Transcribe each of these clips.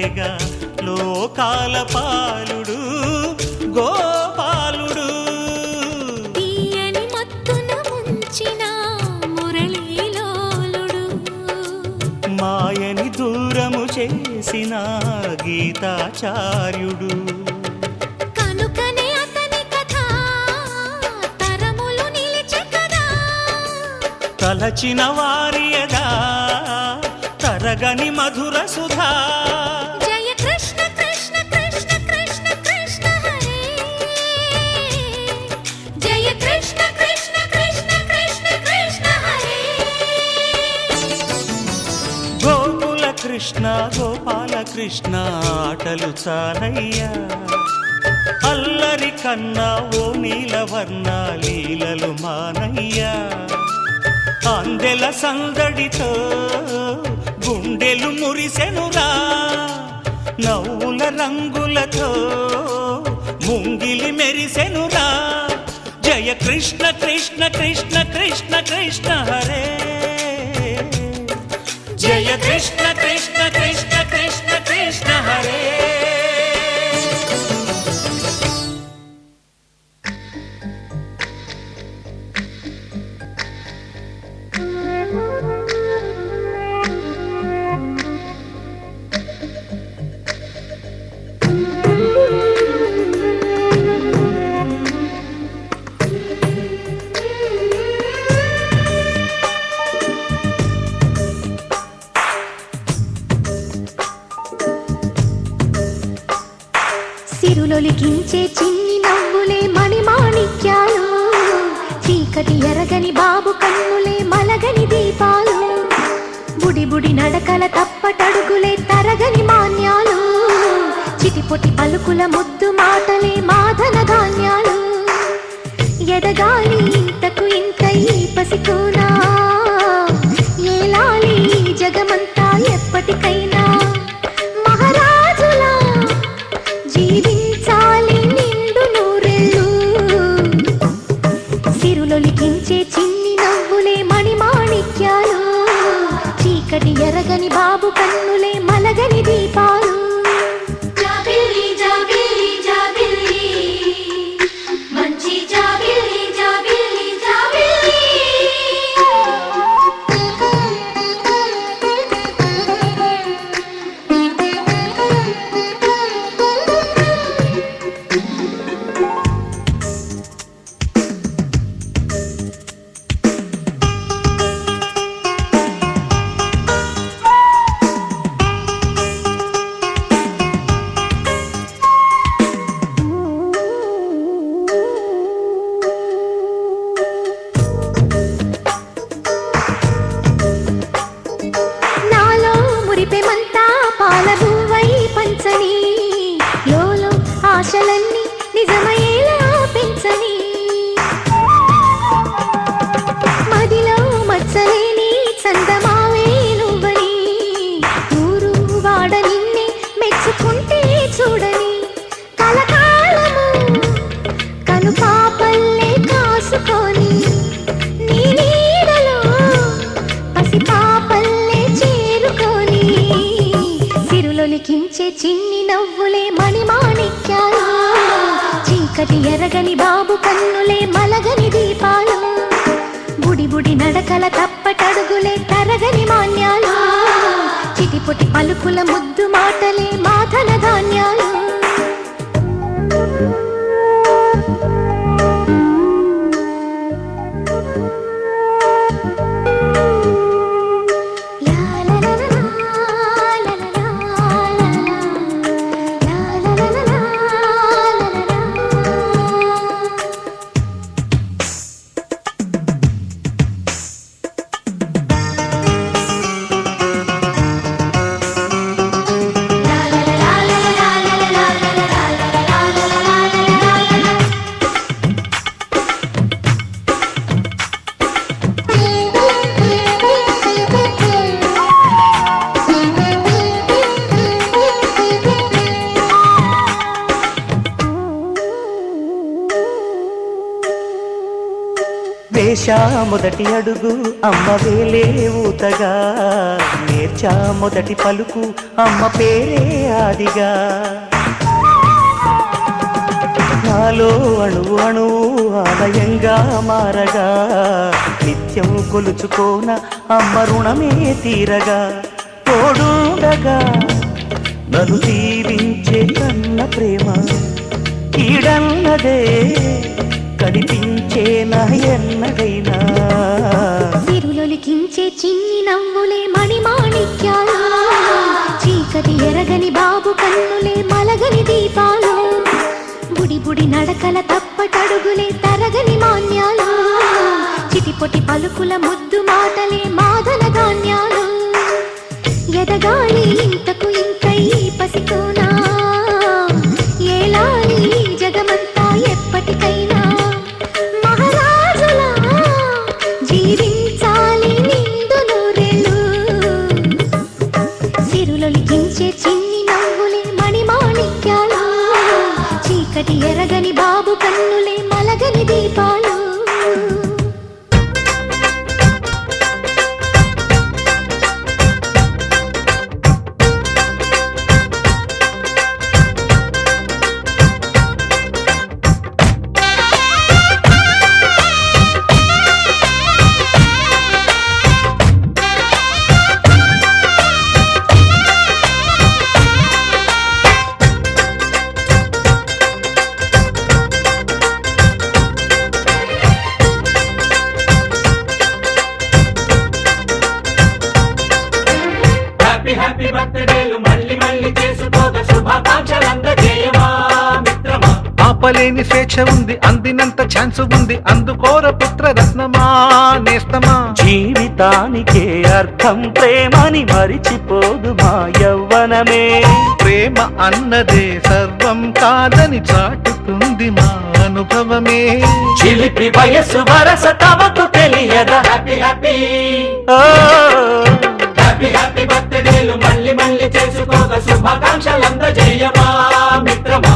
తానేగా లోకాల పాలుడు గోపాలుడు. తీయని మత్తున ముంచిన మురళీలోలుడు, మాయని దూరము చేసిన గీతాచార్యుడు. కనుకనే అతని కథ తరములు నిలిచె కదా, తలచిన వారియదా తరగని మధుర సుధా. జయ కృష్ణ కృష్ణ కృష్ణ కృష్ణ కృష్ణ హరే, జయ కృష్ణ కృష్ణ కృష్ణ కృష్ణ కృష్ణ హరే. గోకుల కృష్ణ గోపాల కృష్ణ ఆటలు చాలయ్యా, అల్లరి కన్నా ఓ నీలవర్ణ లీలలు మానయ్యా. అందెల సందడితో గుండెలు మురిసెనురా, నవ్వుల రంగులతో ముంగిలి మెరిసెనురా. జయ కృష్ణ కృష్ణ కృష్ణ కృష్ణ కృష్ణ హరే, జయ కృష్ణ కృష్ణ కృష్ణ కృష్ణ కృష్ణ హరే. సిరులొలికించే చిన్ని నవ్వులే మణిమాణిక్యాలు, చీకటి ఎరగని బాబు కన్నులే మలగని దీపాలు, బుడి బుడి నడకల తప్పటడుగులే తరగని మాన్యాలు, చిటిపొటి పలుకుల ముద్దు మాటలే మాధన ధాన్యాలు. ఎదగాలి ఇంతకు ఇంత ఈ పసికోనా, ఏలాలి జగమంతా ఎప్పటికైనా, మహారాజులా జీవించాలి నిండు నూరెళ్ళు. సిరులొలికించే చిన్ని నవ్వులే మణిమాణిక్యాలు, చీకటి ఎరగని బాబు కన్నులే మలగని దీపాలు. జాబిల్లి జాబిల్లి జాబిల్లి, మంచి జాబిల్లి జాబిల్లి జాబిల్లి. లోలో ఆశలన్నీ నిజమయ్యేలా పెంచని, మదిలో మచ్చలేని చందమావే నువ్వని, ఊరు వాడ నిన్నే మెచ్చుకుంటే చూడని, కలకాలము కను పాపల్లే కాసుకొని, నీ నీడలో పసి పాపల్లే చేరుకొని, సిరులొలికించే చిన్ని నవ్వులే మణిమాణిక్యాలు, చీకటి ఎరగని బాబు కన్నులే మలగని దీపాలు, బుడి బుడి నడకల తప్పటడుగులే తరగని మాన్యాలు, చిటిపొటి పలుకుల ముద్దు మాటలే మాధన ధాన్యాలు. వేశా మొదటి అడుగు అమ్మ వేలే ఊతగా, నేర్చా మొదటి పలుకు అమ్మ పేరే ఆదిగా. నాలో అణువు అణువు ఆలయంగా మారగా, నిత్యం కొలుచుకోన అమ్మ రుణమే తీరగా. తోడుండగా నన్ను దీవించే కన్న ప్రేమ కీడన్నదే కనిపించే నా ఎన్నడైనా. సిరులొలికించే చిన్ని నవ్వులే మణిమాణిక్యాలు, చీకటి ఎరగని బాబు కన్నులే మలగని దీపాలు. బుడి బుడి నడకల తప్పటడుగులే తరగని మాన్యాలు, చిటిపొటి పలుకుల ముద్దు మాటలే మాదన ధాన్యాలు. ఎదగాలి ఇంతకు ఇంత ఈ పసికోనా, ఏలాలి జగమంతా ఎప్పటికైనా. మహారాజులా జీవించాలి నిండు నూరేళ్ళు, సిరులొలికించే చిన్ని నవ్వులే మణిమాణిక్యాలు, చీకటి ఎరగని బాబు కన్నులే మలగని దీపాలు. హ్యాపీ బర్త్డేలు మళ్ళీ మళ్ళీ చేసుకోగా శుభాకాంక్షలందజేయమా మిత్రమా. ఆపలేని స్వేచ్ఛ ఉంది, అందినంత ఛాన్స్ ఉంది, అందుకోర పుత్ర రత్నమా నేస్తమా. జీవితానికే అర్థం ప్రేమని మరిచిపోదు మా యవ్వనమే. ప్రేమ అన్నదే సర్వం కాదని చాటుతుంది మా అనుభవమే. చిలిపి వయస్సు వరస తమకు తెలియదా. హ్యాపీ హ్యాపీ ఓ హ్యాపీ హ్యాపీ బర్త్డేలు మళ్ళీ మళ్ళీ చేసుకోగా శుభాకాంక్షలందజేయమా మిత్రమా.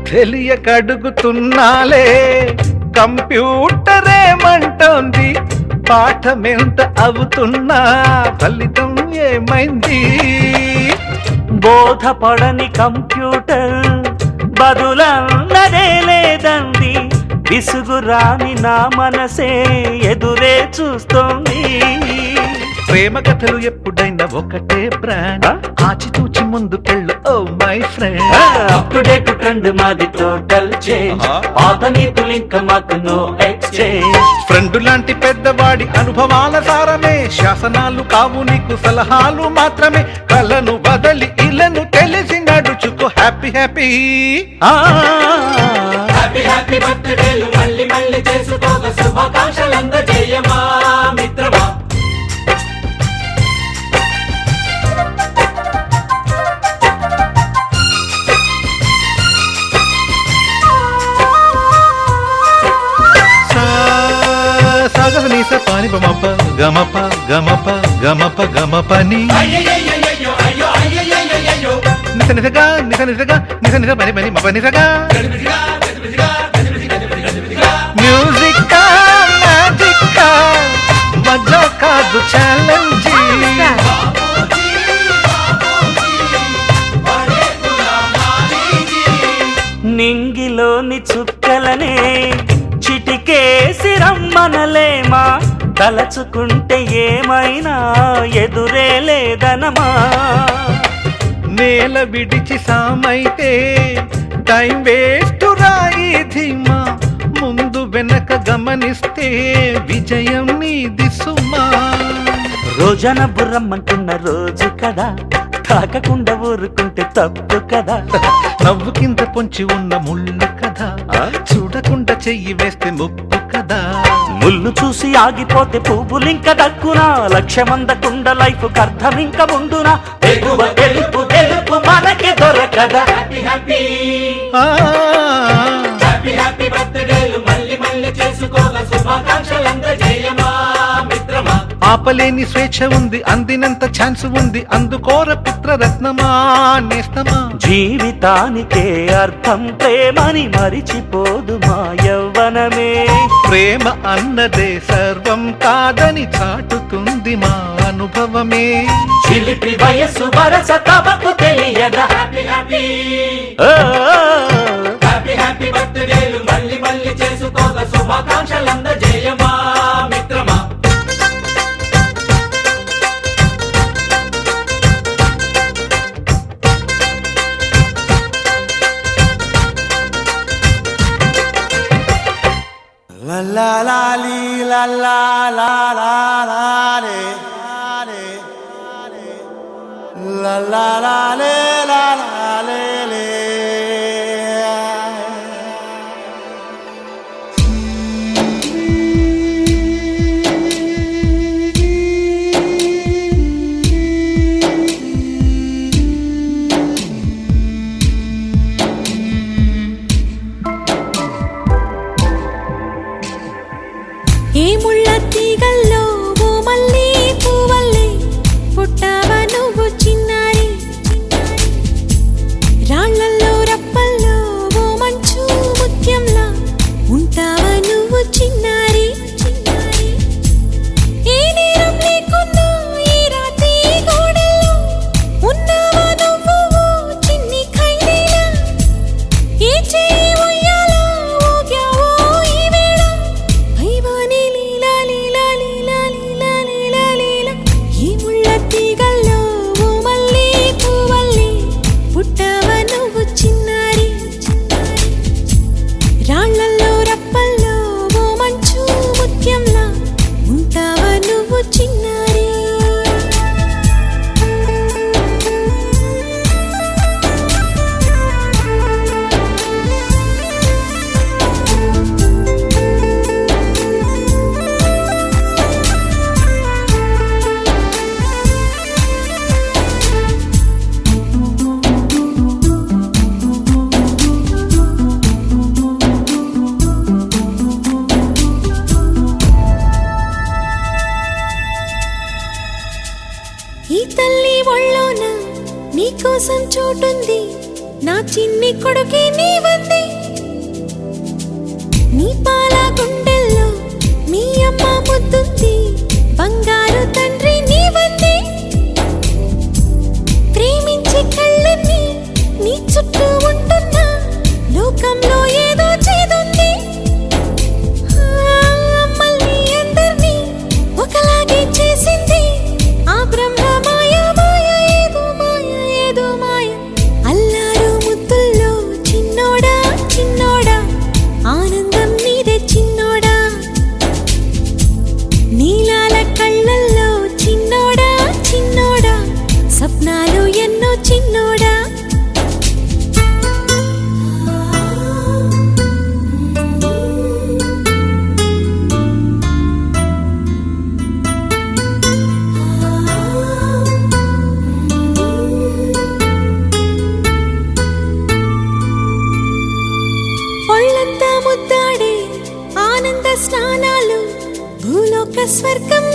తెలియకడుగుతున్నాలే కంప్యూటరేమంటోంది, పాఠమెంత అవుతున్నా ఫలితం ఏమైంది. బోధపడని కంప్యూటర్ బదులన్నదే లేదండి, విసుగురాని నా మనసే ఎదురే చూస్తోంది. ప్రేమ కథలు ఎప్పుడైనా ఒకటే బ్రాండ్, ఆచితూచి ముందుకెళ్ళు oh my friend. Up to date trend మాది టోటల్ చేంజ్, పాత నీతులు ఇంకా మాకు నో ఎక్స్చేంజ్. ఫ్రెండ్ లాంటి పెద్దవాడి అనుభవాల సారమే, శాసనాలు కావు నీకు సలహాలు మాత్రమే. కలను బదలి ఇలను తెలిసి నడుచుకో హ్యాపీ హ్యాపీ. హ్యాపీ హ్యాపీ బర్త్డేలు మళ్ళీ మళ్ళీ చేసుకోగా శుభాకాంక్షలందజేయమా మిత్రమా. సాగనీస పాని బమప గమప గమప గమప గమపని అయ్యయ్యయ్యయ్యో అయ్యో అయ్యయ్యయ్యో నిస నిసగా నిస నిసగా నిస నిస పని పని మప నిసగా. మ్యూజిక్ మ్యాజిక్ మజా కాదు ఛాలెంజ్. నింగిలోని చుక్కలనే చిటికేసి రమ్మనలేమా, తలచుకుంటే ఏమైనా ఎదురే లేదనమా. నేల విడిచి సామైతే టైం వేస్ట్ రాయి ధీమా, ముందు వెనక గమనిస్తే విజయం నీది సుమా. రోజన బుర్రమ్మంటున్న రోజు కదా, తాకకుండా ఊరుకుంటే తప్పు కదా. నవ్వు కింద పొంచి ఉన్న ముళ్ళు కదా, చూడకుండా చెయ్యి వేస్తే ముప్పు కదా. ముళ్ళు చూసి ఆగిపోతే పువ్వులింక దక్కునా, లక్ష్యమందకుండా లైఫ్ అర్థం ఇంక ముందునా. ఎగువ గెలుపు గెలుపు మనకి దొరకదా. హ్యాపీ హ్యాపీ ఆ, హ్యాపీ హ్యాపీ బర్త్డేలు మళ్ళీ మళ్ళీ చేసుకోగా శుభాకాంక్షలందజేయమా మిత్రమా. ఆపలేని స్వేచ్ఛ ఉంది, అందినంత ఛాన్స్ ఉంది, అందుకోర పుత్రరత్నమా నేస్తమా. జీవితానికే అర్థం ప్రేమని మరిచిపోదు మా యవ్వనమే. ప్రేమ అన్నదే సర్వం కాదని చాటుతుంది మా అనుభవమే. చిలిపి వయస్సు వరస తమకు తెలియదా. హ్యాపీ హ్యాపీ ఓ, హ్యాపీ హ్యాపీ బర్త్డేలు మళ్ళీ మళ్ళీ చేసుకోగా శుభాకాంక్షలందజేయమా మిత్రమా. La la la li la la la la la le la la la le la la le le. ఏ ముళ్ళ తీగల్లో ఓ మల్లె పువ్వల్లే పుట్టావా నువ్వు చిన్నారి. రాళ్ళల్లో రప్పల్లో ఓ మంచు ముత్యంలా ఉంటావా నువ్వు చిన్నారి. ఏ నేరం లేకున్నా ఈ రాతి గోడల్లో ఉన్నావా నువ్వు ఓ చిన్ని ఖైదీలా. ఏ చేయి ఉయ్యాలో ఊగావో ఈ వేళ పైవాని లీలా లీలా లీలా లీలా లీలా లీలా. ఈ ముళ్ళ తీగల్లో ఓ మల్లె పువ్వల్లే పుట్టావా నువ్వు చిన్నారి. రాళ్ళల్లో రప్పల్లో ఓ మంచు ముత్యంలా ఉంటావా నువ్వు చిన్నారి. ఈ తల్లి ఒళ్ళోన నీకోసం చోటుంది, నా చిన్ని కొడుకే నీవంది. నీ పాల గుండెల్లో మీ అమ్మ ముద్దుంది, బంగారు తండ్రి నీవంది. ప్రేమించే కళ్ళన్నీ నీ చుట్టూ ఉంటున్నా లోకంలో ఏదో చేదుంది. అమ్మల్ని అందర్నీ ఒకలాగే చేసింది ఆ బ్రహ్మ. మాయ మాయ ఏదో మాయ ఏదో మాయ. అల్లారు ముద్దుల్లో చిన్నోడా చిన్నోడా ఆనందం నీదే చిన్నోడా. నీలాల కళ్ళల్లో చిన్నోడా చిన్నోడా స్వప్నాలు ఎన్నో చిన్నోడా. ఒళ్ళంతా ముద్దాడే ఆనంద స్నానాలు భూలోక స్వర్గం.